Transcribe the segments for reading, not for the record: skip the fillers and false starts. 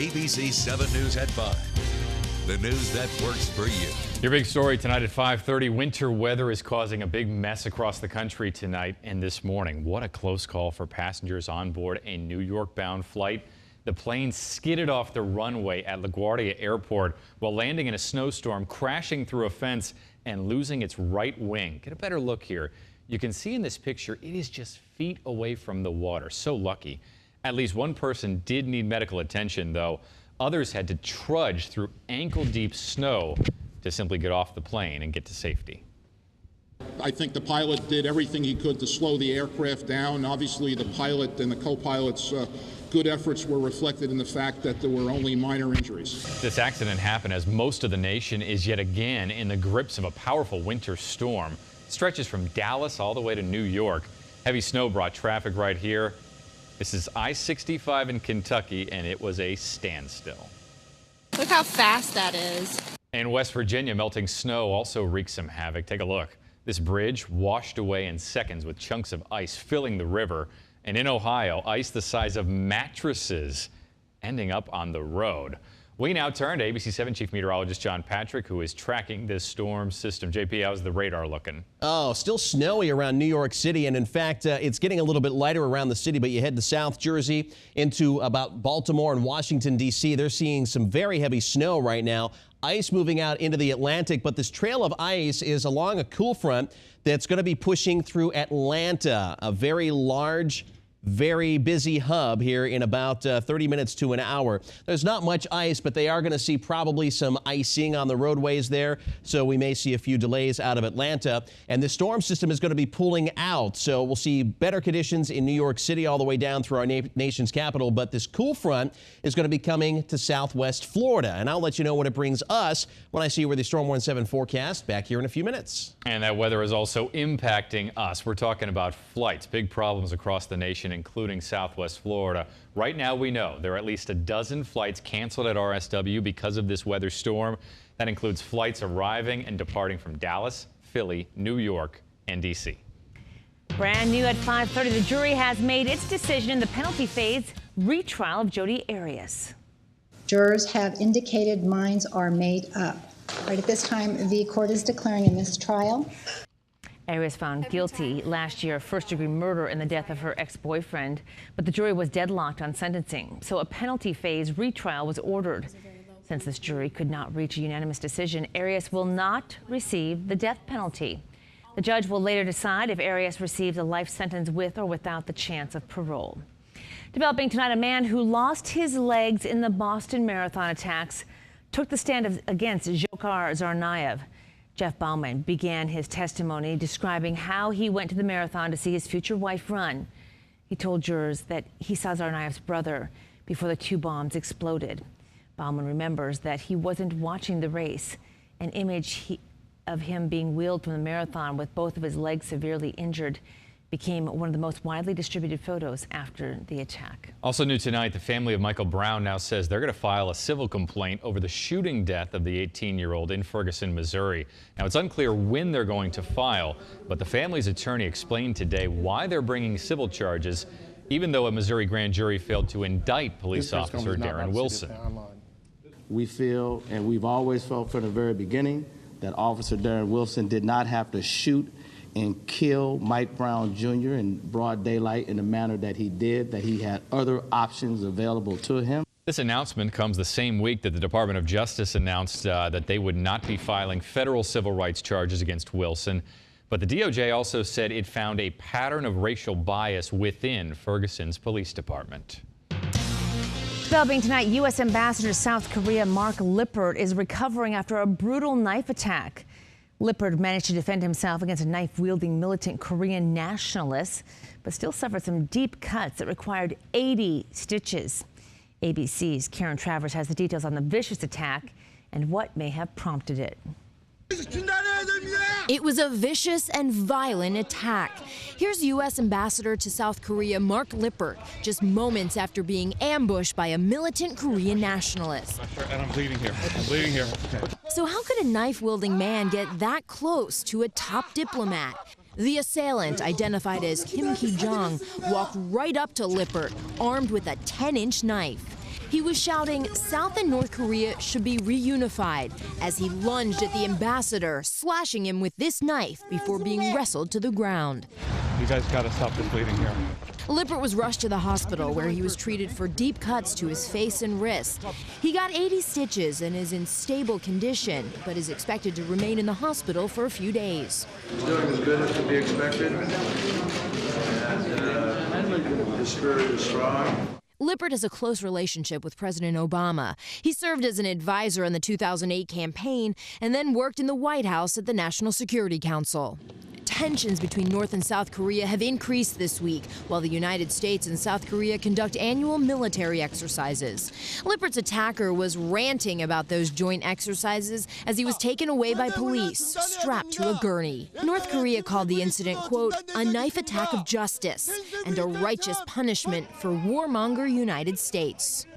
ABC 7 News at 5. The news that works for you. Your big story tonight at 5:30. Winter weather is causing a big mess across the country tonight and this morning. What a close call for passengers on board a New York-bound flight. The plane skidded off the runway at LaGuardia Airport while landing in a snowstorm, crashing through a fence and losing its right wing. Get a better look here. You can see in this picture it is just feet away from the water. So lucky. At least one person did need medical attention, though. Others had to trudge through ankle-deep snow to simply get off the plane and get to safety. I think the pilot did everything he could to slow the aircraft down. Obviously, the pilot and the co-pilot's good efforts were reflected in the fact that there were only minor injuries. This accident happened as most of the nation is yet again in the grips of a powerful winter storm. It stretches from Dallas all the way to New York. Heavy snow brought traffic right here. This is I-65 in Kentucky, and it was a standstill. Look how fast that is. In West Virginia, melting snow also wreaked some havoc. Take a look. This bridge washed away in seconds with chunks of ice filling the river. And in Ohio, ice the size of mattresses ending up on the road. We now turn to ABC 7 Chief Meteorologist John Patrick, who is tracking this storm system. JP, how's the radar looking? Oh, still snowy around New York City. And in fact, it's getting a little bit lighter around the city. But you head to South Jersey into about Baltimore and Washington, D.C. They're seeing some very heavy snow right now. Ice moving out into the Atlantic. But this trail of ice is along a cool front that's going to be pushing through Atlanta, a very large, very busy hub here in about 30 minutes to an hour. There's not much ice, but they are going to see probably some icing on the roadways there. So we may see a few delays out of Atlanta. And the storm system is going to be pulling out. So we'll see better conditions in New York City all the way down through our nation's capital. But this cool front is going to be coming to southwest Florida. And I'll let you know what it brings us when I see you with the Storm Warn 7 forecast back here in a few minutes. And that weather is also impacting us. We're talking about flights, big problems across the nation, including southwest Florida. Right now, we know there are at least a dozen flights canceled at RSW because of this weather storm. That includes flights arriving and departing from Dallas, Philly, New York, and D.C. Brand new at 5:30, the jury has made its decision in the penalty phase retrial of Jodi Arias. Jurors have indicated minds are made up. Right at this time, the court is declaring a mistrial. Arias found guilty last year of first-degree murder in the death of her ex-boyfriend, but the jury was deadlocked on sentencing, so a penalty phase retrial was ordered. Since this jury could not reach a unanimous decision, Arias will not receive the death penalty. The judge will later decide if Arias receives a life sentence with or without the chance of parole. Developing tonight, a man who lost his legs in the Boston Marathon attacks took the stand against Dzhokhar Tsarnaev. Jeff Bauman began his testimony describing how he went to the marathon to see his future wife run. He told jurors that he saw Tsarnaev's brother before the two bombs exploded. Bauman remembers that he wasn't watching the race. An image of him being wheeled from the marathon with both of his legs severely injured became one of the most widely distributed photos after the attack. Also new tonight, the family of Michael Brown now says they're going to file a civil complaint over the shooting death of the 18-year-old in Ferguson, Missouri. Now, it's unclear when they're going to file, but the family's attorney explained today why they're bringing civil charges, even though a Missouri grand jury failed to indict police officer Darren Wilson. We feel, and we've always felt from the very beginning, that Officer Darren Wilson did not have to shoot and kill Mike Brown Jr. in broad daylight in the manner that he did, that he had other options available to him. This announcement comes the same week that the Department of Justice announced that they would not be filing federal civil rights charges against Wilson. But the DOJ also said it found a pattern of racial bias within Ferguson's police department. Developing tonight, U.S. Ambassador to South Korea Mark Lippert is recovering after a brutal knife attack. Lippert managed to defend himself against a knife-wielding militant Korean nationalist, but still suffered some deep cuts that required 80 stitches. ABC's Karen Travers has the details on the vicious attack and what may have prompted it. It was a vicious and violent attack. Here's U.S. Ambassador to South Korea Mark Lippert just moments after being ambushed by a militant Korean nationalist. And I'm bleeding here. Okay. So how could a knife-wielding man get that close to a top diplomat? The assailant, identified as Kim Ki-jong, walked right up to Lippert, armed with a 10-inch knife. He was shouting South and North Korea should be reunified as he lunged at the ambassador, slashing him with this knife before being wrestled to the ground. You guys got to stop this bleeding here. Lippert was rushed to the hospital where he was treated for deep cuts to his face and wrist. He got 80 stitches and is in stable condition, but is expected to remain in the hospital for a few days. He's doing as good as could be expected, and his spirit is strong. Lippert has a close relationship with President Obama. He served as an advisor in the 2008 campaign and then worked in the White House at the National Security Council. Tensions between North and South Korea have increased this week, while the United States and South Korea conduct annual military exercises. Lippert's attacker was ranting about those joint exercises as he was taken away by police, strapped to a gurney. North Korea called the incident, quote, a knife attack of justice and a righteous punishment for warmonger United States.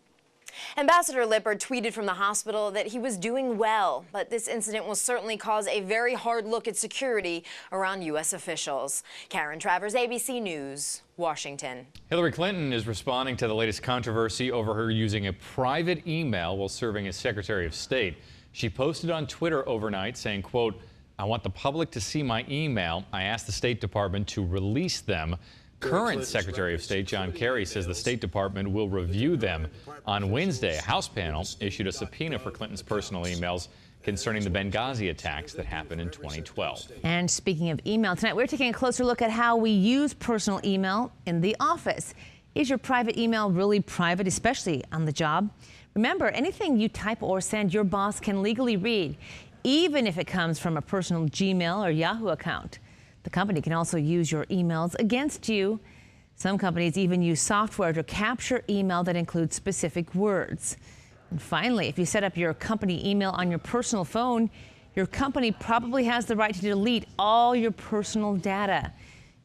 Ambassador Lippert tweeted from the hospital that he was doing well, but this incident will certainly cause a very hard look at security around U.S. officials. Karen Travers, ABC News, Washington. Hillary Clinton is responding to the latest controversy over her using a private email while serving as Secretary of State. She posted on Twitter overnight saying, quote, I want the public to see my email. I asked the State Department to release them. Current Secretary of State John Kerry says the State Department will review them. On Wednesday, a House panel issued a subpoena for Clinton's personal emails concerning the Benghazi attacks that happened in 2012. And speaking of email, tonight we're taking a closer look at how we use personal email in the office. Is your private email really private, especially on the job? Remember, anything you type or send, your boss can legally read, even if it comes from a personal Gmail or Yahoo account. The company can also use your emails against you. Some companies even use software to capture email that includes specific words. And finally, if you set up your company email on your personal phone, your company probably has the right to delete all your personal data.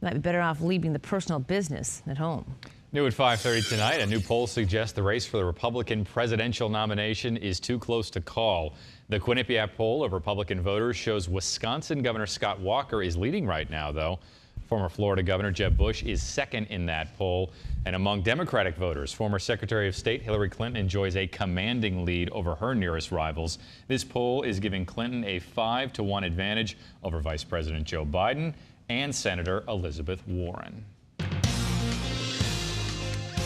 You might be better off leaving the personal business at home. New at 5:30 tonight, a new poll suggests the race for the Republican presidential nomination is too close to call. The Quinnipiac poll of Republican voters shows Wisconsin Governor Scott Walker is leading right now, though. Former Florida Governor Jeb Bush is second in that poll. And among Democratic voters, former Secretary of State Hillary Clinton enjoys a commanding lead over her nearest rivals. This poll is giving Clinton a 5-to-1 advantage over Vice President Joe Biden and Senator Elizabeth Warren.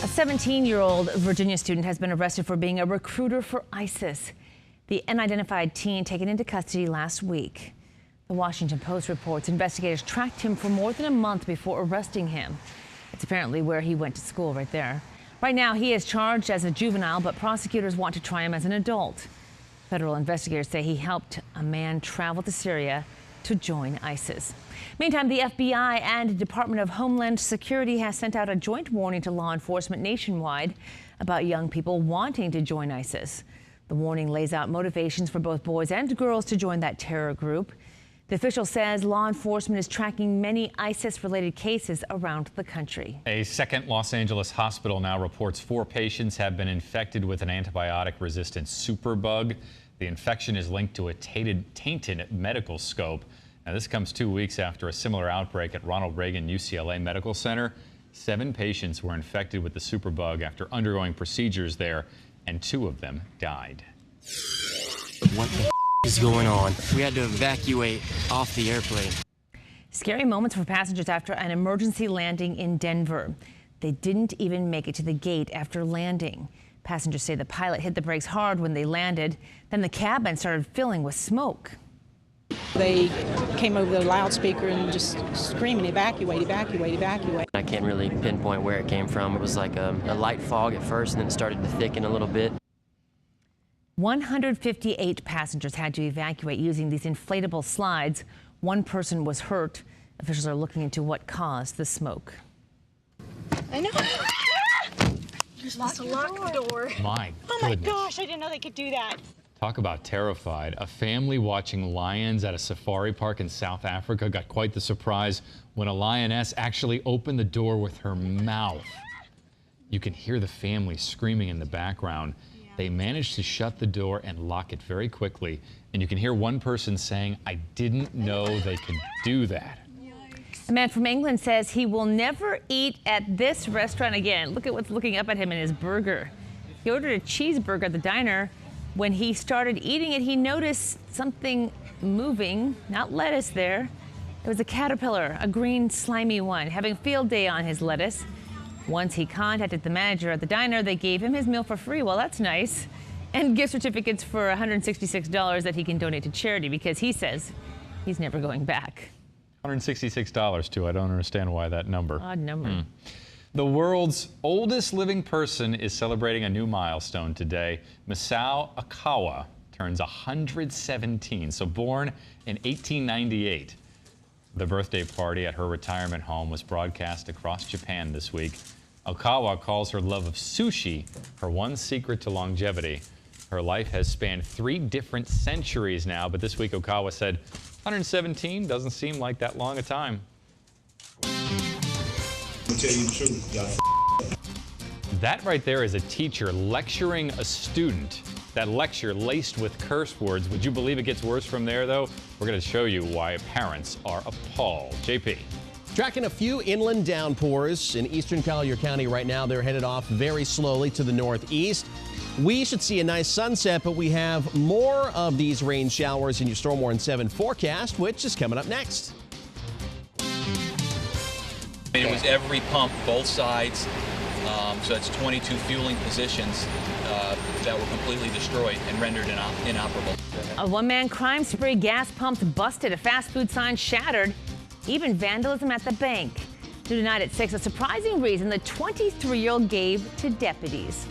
A 17-year-old Virginia student has been arrested for being a recruiter for ISIS. The unidentified teen taken into custody last week. The Washington Post reports investigators tracked him for more than a month before arresting him. It's apparently where he went to school right there. Right now, he is charged as a juvenile, but prosecutors want to try him as an adult. Federal investigators say he helped a man travel to Syria to join ISIS. Meantime, the FBI and the Department of Homeland Security has sent out a joint warning to law enforcement nationwide about young people wanting to join ISIS. The warning lays out motivations for both boys and girls to join that terror group. The official says law enforcement is tracking many ISIS-related cases around the country. A second Los Angeles hospital now reports 4 patients have been infected with an antibiotic-resistant superbug. The infection is linked to a tainted medical scope. Now, this comes 2 weeks after a similar outbreak at Ronald Reagan UCLA Medical Center. 7 patients were infected with the superbug after undergoing procedures there, and 2 of them died. What the is going on? We had to evacuate off the airplane. Scary moments for passengers after an emergency landing in Denver. They didn't even make it to the gate after landing. Passengers say the pilot hit the brakes hard when they landed. Then the cabin started filling with smoke. They came over the loudspeaker and just screaming, evacuate, evacuate, evacuate. I can't really pinpoint where it came from. It was like a light fog at first, and then it started to thicken a little bit. 158 passengers had to evacuate using these inflatable slides. 1 person was hurt. Officials are looking into what caused the smoke. I know. You're supposed to lock the door. My Oh my goodness. gosh, I didn't know they could do that. Talk about terrified. A family watching lions at a safari park in South Africa got quite the surprise when a lioness actually opened the door with her mouth. You can hear the family screaming in the background. They managed to shut the door and lock it very quickly. And you can hear one person saying, I didn't know they could do that. A man from England says he will never eat at this restaurant again. Look at what's looking up at him in his burger. He ordered a cheeseburger at the diner. When he started eating it, he noticed something moving, not lettuce there. It was a caterpillar, a green slimy one, having a field day on his lettuce. Once he contacted the manager at the diner, they gave him his meal for free. Well, that's nice. And gift certificates for $166 that he can donate to charity because he says he's never going back. $166 too. I don't understand why that number. Odd number. The world's oldest living person is celebrating a new milestone today. Masao Okawa turns 117, so born in 1898. The birthday party at her retirement home was broadcast across Japan this week. Okawa calls her love of sushi her one secret to longevity. Her life has spanned 3 different centuries now, but this week Okawa said 117 doesn't seem like that long a time. I'll tell you the truth, y'all. That right there is a teacher lecturing a student. That lecture laced with curse words. Would you believe it gets worse from there, though? We're going to show you why parents are appalled. JP. Tracking a few inland downpours in eastern Collier County right now. They're headed off very slowly to the northeast. We should see a nice sunset, but we have more of these rain showers in your Storm Warn 7 forecast, which is coming up next. It was every pump, both sides, so that's 22 fueling positions that were completely destroyed and rendered inoperable. A one-man crime spree, gas pumps busted, a fast food sign shattered, even vandalism at the bank. New tonight at 6, a surprising reason the 23-year-old gave to deputies.